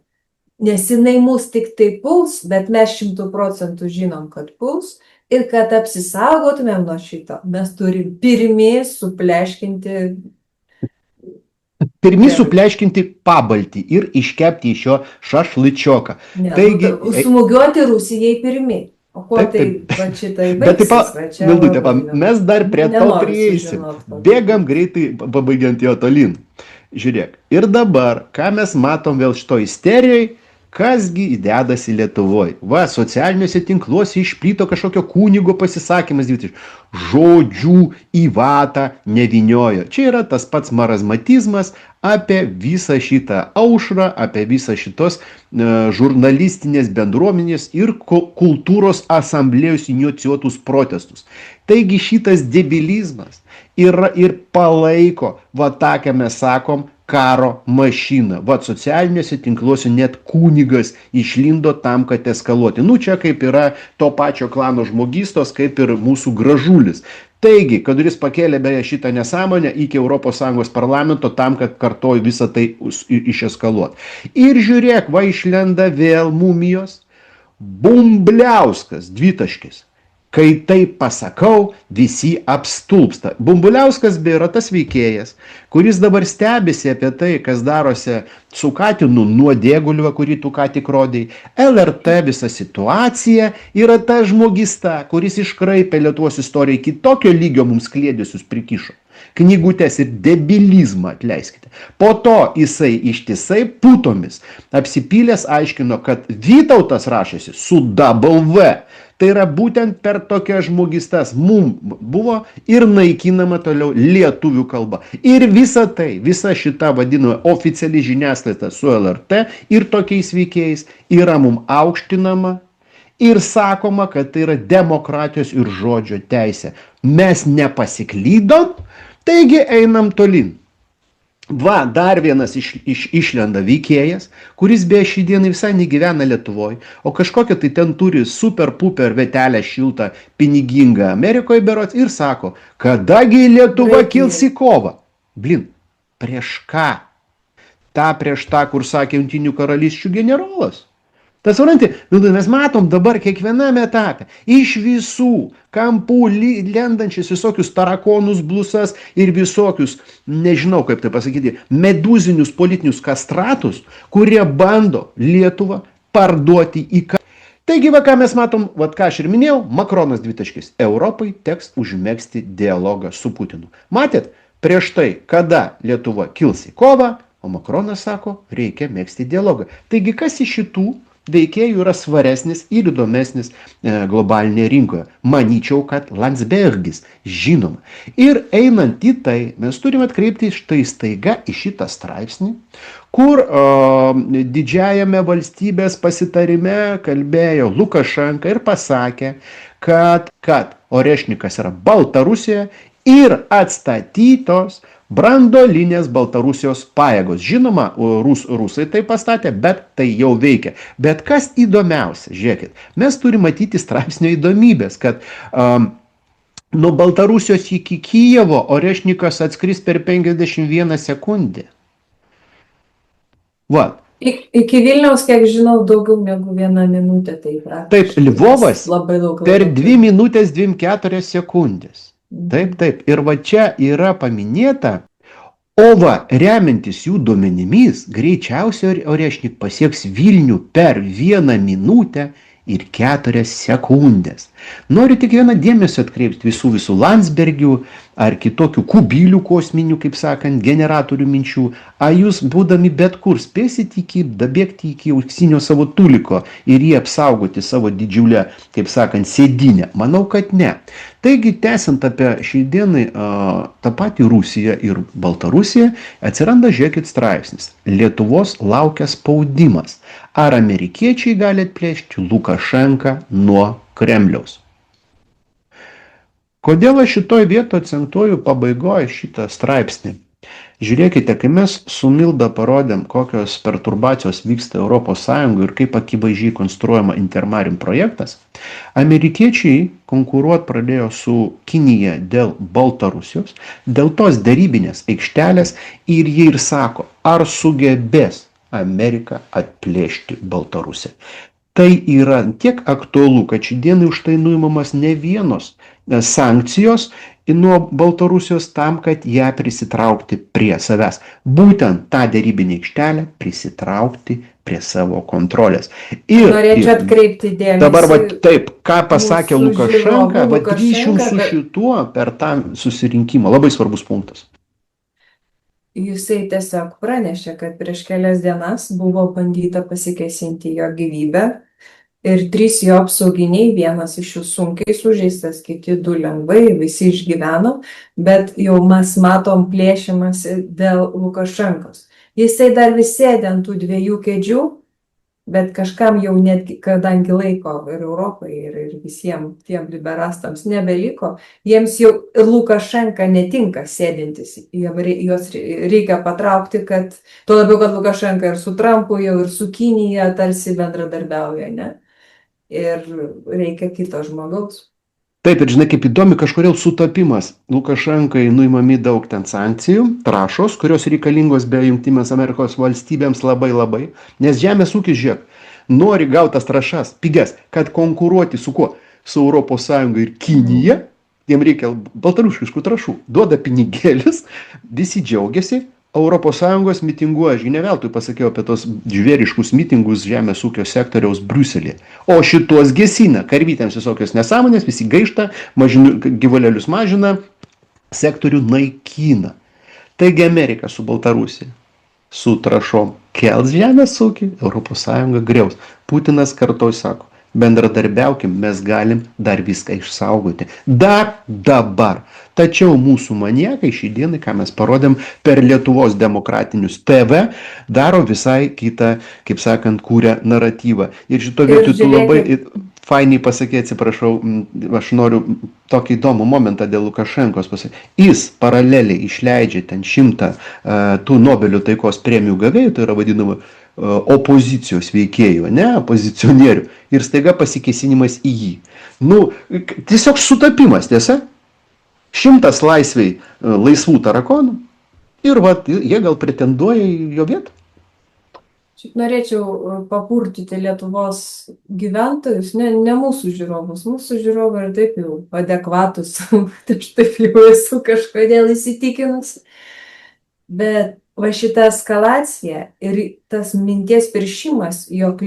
Nes jinai mus tik tai puls, bet mes 100% žinom, kad puls. Ir kad apsisaugotumėm nuo šito, mes turim pirmi supleškinti pabaltį ir iškepti iš jo šašlyčioką. Taigi, smūgiuoti Rusijai pirmi. O kuo tai va šitai baigsis? Mes dar prie to prieisim. Bėgam greitai, pabaigiant jo tolyn. Žiūrėk, ir dabar, ką mes matom vėl šito isterijai, kasgi dedasi Lietuvoje. Va, socialiniuose tinkluose išplito kažkokio kunigo pasisakymas, žodžių į vatą neviniojo. Čia yra tas pats marazmatizmas apie visą šitą aušrą, apie visą šitos žurnalistinės bendruomenės ir kultūros asamblėjos inicijuotus protestus. Taigi šitas debilizmas yra ir palaiko, va tą, ką mes sakom, karo mašiną. Vat socialiniuose tinkluose net kunigas išlindo tam, kad eskaluoti. Čia kaip yra to pačio klano žmogystos, kaip ir mūsų Gražulis. Taigi, kad jis pakėlė beje šitą nesąmonę iki ES parlamento tam, kad kartoj visą tai išeskaluoti. Ir žiūrėk, va išlenda vėl mumijos, Bumbliauskas, dvitaškis. Kai tai pasakau, visi apstulpsta. Bumbuliauskas yra tas veikėjas, kuris dabar stebisi apie tai, kas darosi su Katinu nuodėguliu, kurį tu ką tik rodai. LRT visa situacija yra ta žmogista, kuris iškraipė Lietuvos istoriją iki tokio lygio mums kliedesius prikišo. Knygutės ir debilizmą, atleiskite. Po to jisai ištisai putomis apsipylęs aiškino, kad Vytautas rašėsi su W. Tai yra būtent per tokias žmogistas mum buvo ir naikinama toliau lietuvių kalba. Ir visa tai, visa šita vadinama oficiali žiniasklaida su LRT ir tokiais veikėjais yra mum aukštinama ir sakoma, kad tai yra demokratijos ir žodžio teisė. Mes nepasiklydom, taigi einam tolyn. Va, dar vienas išlenda veikėjas, kuris beje šį dieną visai negyvena Lietuvoje, o kažkokią tai ten turi super-puper vietelę šiltą, pinigingą Amerikoje berods ir sako, kadagi Lietuva kils į kovą. Blin, prieš ką? Ta prieš tą, kur sakė Jungtinių karalysčių generolas. Tas supranti, mes matom dabar kiekviename etape iš visų kampų lendančius visokius tarakonus, blusas ir visokius, nežinau kaip tai pasakyti, meduzinius politinius kastratus, kurie bando Lietuvą parduoti į ką. Taigi, va, ką mes matom, va, ką aš ir minėjau, Makronas dvitaškis. Europai teks užmegzti dialogą su Putinu. Matėt, prieš tai, kada Lietuva kils į kovą, o Makronas sako, reikia megzti dialogą. Taigi, kas iš šitų veikėjų yra svaresnis ir įdomesnis globalinėje rinkoje? Manyčiau, kad Landsbergis, žinoma. Ir einant į tai, mes turime atkreipti štai staiga į šitą straipsnį, kur didžiajame valstybės pasitarime kalbėjo Lukašenka ir pasakė, kad Orešnikas yra Baltarusija ir atstatytos branduolinės Baltarusijos pajėgos. Žinoma, rusai tai pastatė, bet tai jau veikia. Bet kas įdomiausia, žiūrėkit, mes turime matyti straipsnio įdomybės, kad nuo Baltarusijos iki Kijevo Orešnikas atskris per 51 sekundę. Va. Iki Vilniaus, kiek žinau, daugiau negu 1 minutė. Taip, Lvovas per 2 minutės 24 sekundės. Taip. Ir va čia yra paminėta, o va, remiantis jų duomenimis, greičiausiai Orešnik pasieks Vilnių per 1 minutę ir 4 sekundės. Noriu tik vieną dėmesio atkreipti visų Landsbergių ar kitokių kubilių kosminių, kaip sakant, generatorių minčių. A jūs, būdami bet kur, spėsite dabėgti iki auksinio savo tuliko ir jį apsaugoti savo didžiulę, kaip sakant, sėdinę? Manau, kad ne. Taigi, tęsiant apie šį dieną tą patį Rusiją ir Baltarusiją, atsiranda, žiūrėkit, straipsnis. Lietuvos laukia spaudimas. Ar amerikiečiai gali atplėšti Lukašenką nuo Kremliaus? Kodėl aš šitoj vietoje akcentuoju pabaigoje šitą straipsnį? Žiūrėkite, kai mes su Milda parodėm, kokios perturbacijos vyksta ES ir kaip akivaizdžiai konstruojama Intermarim projektas, amerikiečiai konkuruoti pradėjo su Kinija dėl Baltarusijos, dėl tos darybinės aikštelės ir jie ir sako, ar sugebės Amerika atplėšti Baltarusiją. Tai yra tiek aktualu, kad šiandien už tai nuimamas ne vienos sankcijos nuo Baltarusijos tam, kad ją prisitraukti prie savęs. Būtent tą darybinę aikštelę prisitraukti prie savo kontrolės. Norėčiau atkreipti dėmesį. Dabar taip, ką pasakė mūsų Lukašenka, žiūrovų ryšium su Lukašenka, šituo per tą susirinkimą. Labai svarbus punktas. Jisai tiesiog pranešė, kad prieš kelias dienas buvo bandyta pasikėsinti jo gyvybę ir 3 jo apsauginiai, vienas iš jų sunkiai sužeistas, kiti 2 lengvai, visi išgyveno, bet jau mes matom plėšimąsi dėl Lukašenkos. Jisai dar vis sėdė ant tų 2 kėdžių, bet kažkam jau netgi, kadangi laiko ir Europai, ir visiems tiem liberastams nebeliko, jiems jau Lukašenka netinka sėdintis, juos reikia patraukti, kad tuo labiau, kad Lukašenka ir su Trumpu, jau ir su Kinija tarsi bendradarbiauja, ne? Ir reikia kito žmogaus. Taip, ir žinai, kaip įdomi kažkodėl sutapimas. Lukašenkai nuimami daug ten sankcijų, trąšos, kurios reikalingos be Jungtinės Amerikos valstybėms labai, nes žemės ūkis, žiūrėk, nori gauti tas trąšas, pigias, kad konkuruoti su kuo? Su ES ir Kinija, jiem reikia baltarusiškų trąšų, duoda pinigėlis, visi džiaugiasi, ES mitinguoja, aš ne veltui pasakiau apie tos žvėriškus mitingus žemės ūkio sektoriaus Briuselėje. O šitos gesina, karvytėms visokios nesąmonės, visi gaišta, gyvulėlius mažina, sektorių naikina. Taigi Amerika su Baltarusija, su trąšom kels žemės ūkį, ES griaus. Putinas kartoj sako, bendradarbiaukim, mes galim dar viską išsaugoti. Dar dabar. Tačiau mūsų maniekai šį dieną, ką mes parodėm per Lietuvos demokratinius TV, daro visai kitą, kaip sakant, kūrė naratyvą. Ir šito vietoj tu labai fainiai pasakė, atsiprašau, aš noriu tokį įdomų momentą dėl Lukašenkos pasakyti. Jis paraleliai išleidžia ten 100 tų Nobelio taikos premijų gavėjų, tai yra vadinama opozicijos veikėjų, ne, opozicionierių, ir staiga pasikėsinimas į jį. Tiesiog sutapimas, tiesa? 100 laisvų tarakonų ir jie gal pretenduoja į jo vietą. Norėčiau papurtyti Lietuvos gyventojus, ne mūsų žiūrovus. Mūsų žiūrovai ir taip jau adekvatus, aš taip jau esu kažkodėl įsitikinus. Bet va šita eskalacija ir tas minties piršimas, jog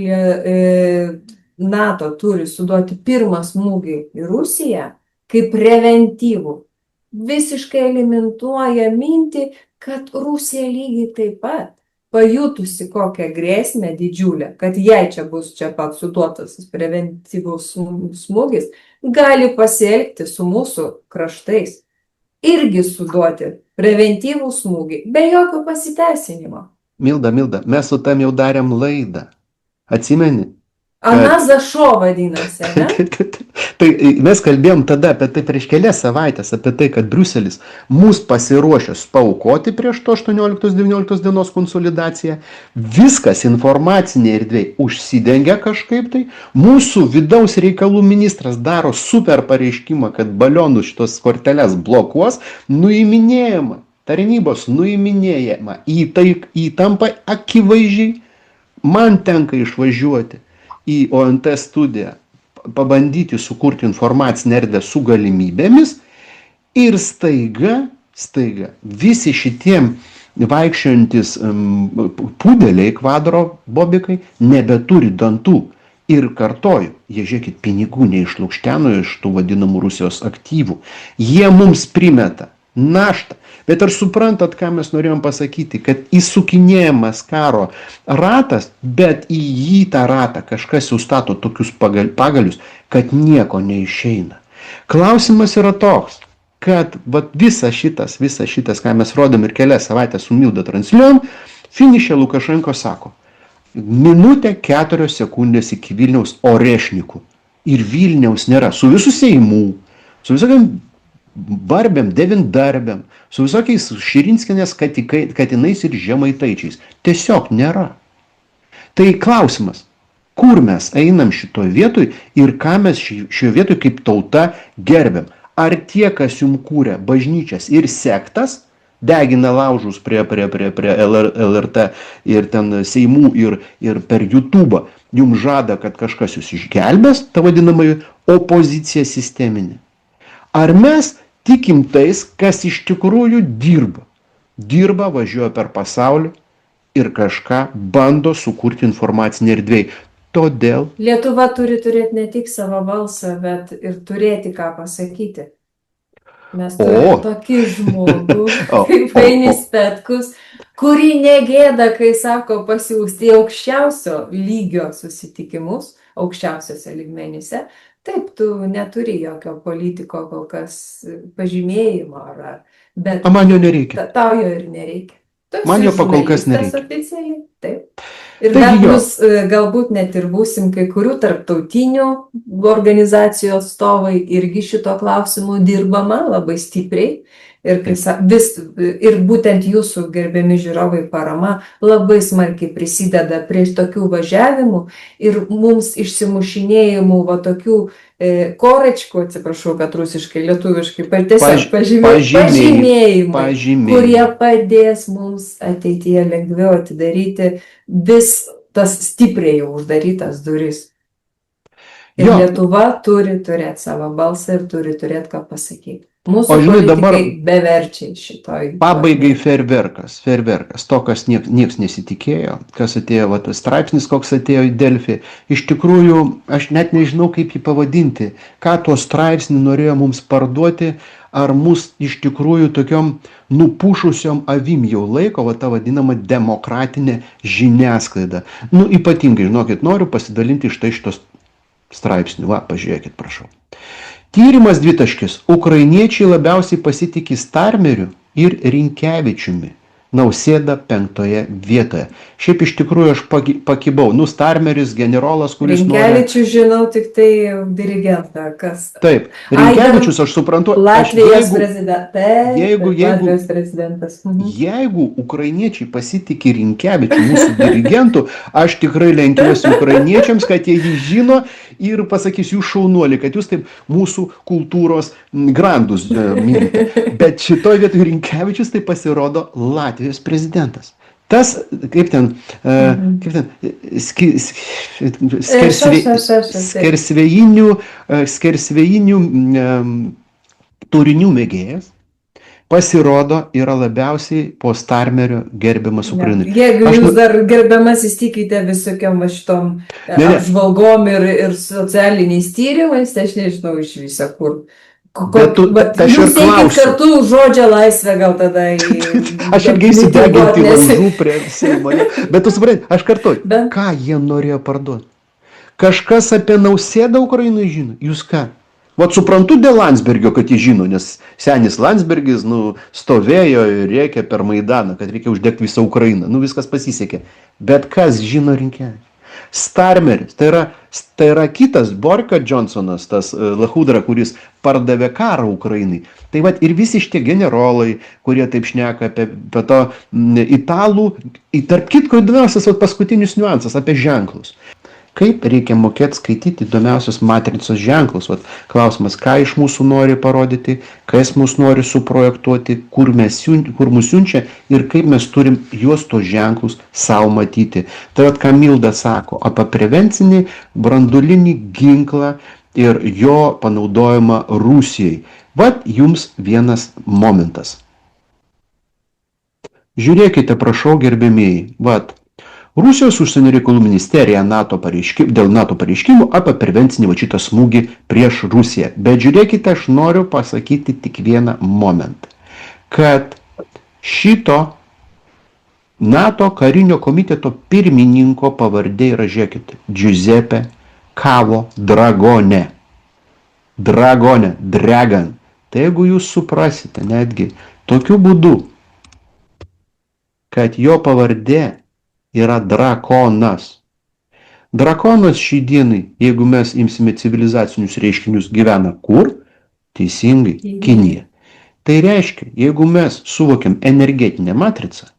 NATO turi suduoti pirmą smūgį į Rusiją kaip preventyvų, visiškai eliminuoja mintį, kad Rusija lygiai taip pat pajutusi kokią grėsmę didžiulę, kad jai čia bus čia pat suduotas preventyvus smūgis, gali pasielgti su mūsų kraštais. Irgi suduoti preventyvų smūgį, be jokio pasiteisinimo. Milda, mes su tam jau darėm laidą. Atsimeni? Anaza šou vadinasi, ne? Tai mes kalbėjom tada apie tai prieš kelias savaitės, apie tai, kad Briuselis mus pasiruošęs paaukoti prieš to 18-19 dienos konsolidaciją. Viskas informacinėje erdvėje užsidengia kažkaip tai. Mūsų vidaus reikalų ministras daro super pareiškimą, kad balionų šitos korteles blokuos, nuiminėjama, tarnybos nuiminėjama. Įtampa akivaizdžiai. Man tenka išvažiuoti į ONT studiją, pabandyti sukurti informacinę erdvę su galimybėmis ir staiga visi šitiem vaikščiojantis pudeliai, kvadro bobikai nebeturi dantų Ir kartoju, jie žiūrėkit, pinigų neišlukšteno iš tų vadinamų Rusijos aktyvų. Jie mums primeta naštą. Bet ar suprantat, ką mes norėjom pasakyti, kad įsukinėjamas karo ratas, bet į jį tą ratą kažkas jau stato tokius pagalius, kad nieko neišeina. Klausimas yra toks, kad visas šitas, ką mes rodom ir kelias savaitės su Milda transliuojam, finiše Lukašenko sako, minutė 4 sekundės iki Vilniaus Orešnikų. Ir Vilniaus nėra. Su visų Seimų, su visokiam barbėm, devindarbėm, su visokiais Širinskienės katinais ir žemaitaičiais. Tiesiog nėra. Tai klausimas, kur mes einam šitoj vietoj ir ką mes šioje vietoj kaip tauta gerbėm. Ar tie, kas jums kūrė bažnyčias ir sektas, degina laužus prie LRT ir ten Seimų ir per YouTube jums žada, kad kažkas jūs išgelbės, ta vadinamai opozicija sisteminė. Ar mes tikim tais, kas iš tikrųjų dirba? Dirba, važiuoja per pasaulį ir kažką bando sukurti informacinį erdvėj. Todėl Lietuva turi turėti ne tik savo balsą, bet ir turėti ką pasakyti. Mes turime tokį žmogų, kaip Ainis Petkus, kurį negėda, kai sako pasiųsti į aukščiausio lygio susitikimus, aukščiausiose lygmenyse. Taip, tu neturi jokio politiko kol kas pažymėjimo, bet man jo nereikia. Tau jo ir nereikia. Man jo pakol kas nereikia. Oficialiai, taip. Ir dar plus galbūt net ir būsim kai kurių tarptautinių organizacijų atstovai, irgi šito klausimu dirbama labai stipriai. Ir būtent jūsų gerbiami žiūrovai parama labai smarkiai prisideda prie tokių važiavimų ir mums išsimušinėjimų tokių korečkų, atsiprašau, kad rusiškai, lietuviškai, tiesiog pažymėjimų, kurie padės mums ateityje lengviau atidaryti vis tas stipriai jau uždarytas duris. Ir Lietuva turi turėti savo balsą ir turi turėti ką pasakyti. Mūsų politikai beverčiai šitoj. Pabaigai fejerverkas, to, kas nieks nesitikėjo, kas atėjo, straipsnis, koks atėjo į Delfį. Iš tikrųjų, aš net nežinau, kaip jį pavadinti, ką to straipsnį norėjo mums parduoti, ar mus iš tikrųjų tokiom nupušusiom avim jau laiko, ta vadinama demokratinė žiniasklaida. Ypatingai, žinokit, noriu pasidalinti štai šitos straipsnių. Pažiūrėkit, prašau. Tyrimas 2. Ukrainiečiai labiausiai pasitikė Starmeriu ir Rinkevičiumi. Nausėda 5 vietoje. Šiaip iš tikrųjų aš pakibau. Starmeris, generolas, kuris... Rinkevičių žinau tik tai dirigentą, kas... Taip, Rinkevičius aš suprantu... Latvijos prezidentas. Jeigu ukrainiečiai pasitikė Rinkevičių, mūsų dirigentų, aš tikrai lenkiuosi ukrainiečiams, kad jie jį žino ir pasakys, jūs šaunuolį, kad jūs taip mūsų kultūros grandus mylite. Bet šitoj vietoj Rinkevičius tai pasirodo Latvijos prezidentas. Tas, kaip ten, skersvėjinių turinių mėgėjas, pasirodo, yra labiausiai po Starmerio gerbiamas Ukrainai. Jeigu jūs dar gerbiamasis tikite visokiam šitom apžvalgom ir socialiniais tyrimais, tai aš nežinau iš viso kur. Jūs teikit kartu žodžio laisvę gal tada į... Aš irgi įsideginti laužų prie Seimo. Bet tu supranti, aš kartuoju, ką jie norėjo parduoti? Kažkas apie Nausėdą Ukrainai žino? Jūs ką? Suprantu dėl Landsbergio, kad jį žino, nes senis Landsbergis stovėjo ir rėkė per Maidaną, kad reikia uždegti visą Ukrainą. Viskas pasisekė. Bet kas žino Rinkevičių? Starmeris, tai yra kitas Boris Johnsonas, tas lachudra, kuris pardavė karą Ukrainai. Tai ir visi šitie generolai, kurie taip šneka apie to italų, tarp kitko įdomiausias paskutinis niuansas apie ženklus. Kaip reikia mokėti skaityti įdomiausius matricos ženklus? Klausimas, ką iš mūsų nori parodyti, kas mūsų nori suprojektuoti, kur mus siunčia ir kaip mes turim juos tos ženklus savo matyti. Tai ką Milda sako apie prevencinį branduolinį ginklą ir jo panaudojimą Rusijai. Jums vienas momentas. Žiūrėkite, prašau, gerbėmieji. Rusijos užsienio reikalų ministerija dėl NATO pareiškimų apie prevencinį va šitą smūgį prieš Rusiją. Bet žiūrėkite, aš noriu pasakyti tik vieną momentą, kad šito NATO karinio komiteto pirmininko pavardė yra, žiūrėkite, Giuseppe Cavo Dragone. Dragon. Tai jeigu jūs suprasite netgi tokiu būdu, kad jo pavardė yra drakonas. Drakonas šį dienai, jeigu mes imsime civilizacinius reiškinius, gyvena kur? Teisingai, Kinija. Tai reiškia, jeigu mes suvokiam energetinę matricą,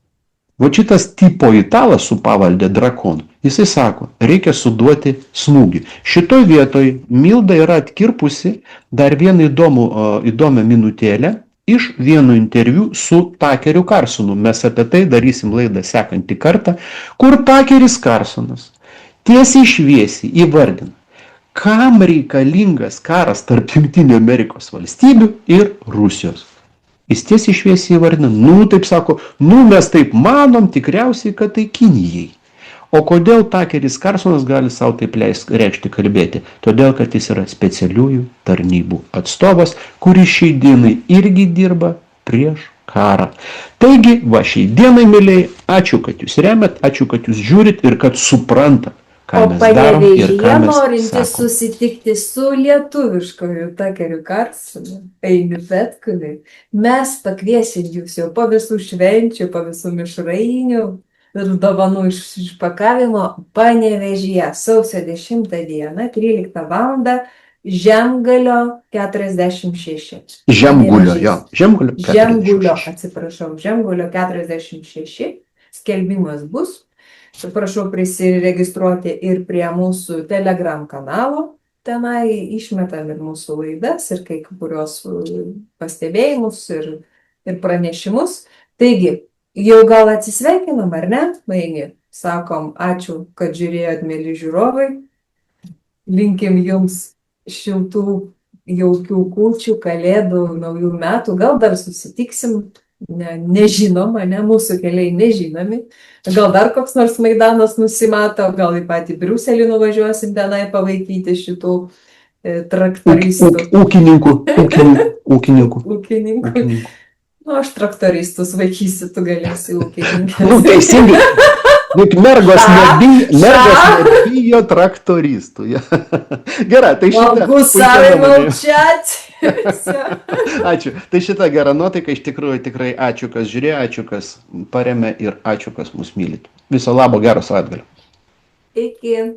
va šitas tipo italas su pavaldė drakonu, jisai sako, reikia suduoti smūgį. Šitoj vietoj Milda yra atkirpusi dar vieną įdomią minutėlę iš vieno interviu su Takeriu Carsonu. Mes apie tai darysim laidą sekantį kartą, kur Takeris Carsonas tiesiai šviesiai įvardina, kam reikalingas karas tarp Jungtinių Amerikos valstybių ir Rusijos. Jis tiesiai šviesiai įvardina, taip sako, mes taip manom tikriausiai, kad tai Kinijai. O kodėl Takeris Carsonas gali savo taip reikšti kalbėti? Todėl, kad jis yra specialiųjų tarnybų atstovas, kuris šiai dienai irgi dirba prieš karą. Taigi, šiai dienai, mėlyjei, ačiū, kad jūs remiat, ačiū, kad jūs žiūrit ir kad suprantat, ką mes darom ir ką mes norintis sakom. susitikti su lietuviškoju Takeriu Carsonu, Einiu Petkumi, mes pakviesim jūs jau po visų švenčių, po visų mišrainių ir dovanų išpakavimo Panevėžyje sausio 10 dieną, 13 val. Žemgalio 46. Žemgulio, jo. Žemgulio 46. Žemgulio 46. Skelbimas bus. Prašau prisiregistruoti ir prie mūsų Telegram kanalo. Tenai išmetam ir mūsų laidas, ir kai kurios pastebėjimus, ir pranešimus. Taigi, jau gal atsisveikinam, ar ne? Maini, sakom, ačiū, kad žiūrėjot, mėly žiūrovai. Linkim jums šiltų, jaukių kūčių, kalėdų, naujų metų. Gal dar susitiksim, nežinom, mūsų keliai nežinomi. Gal dar koks nors Maidanas nusimato, gal į patį Briuselį nuvažiuosim tenai pavaikyti šitų traktoristų. Ūkininkų. Aš traktoristus vaikysiu, tu galėsi ūkininkai. Teisingai. Mergos nebijo traktoristų. Gerai, tai ačiū. Tai šitą gerą nuotaiką, iš tikrųjų tikrai ačiū, kas žiūrėjo, ačiū, kas paremė ir ačiū, kas mus mylit. Viso labo, gero savaitgalio. Iki.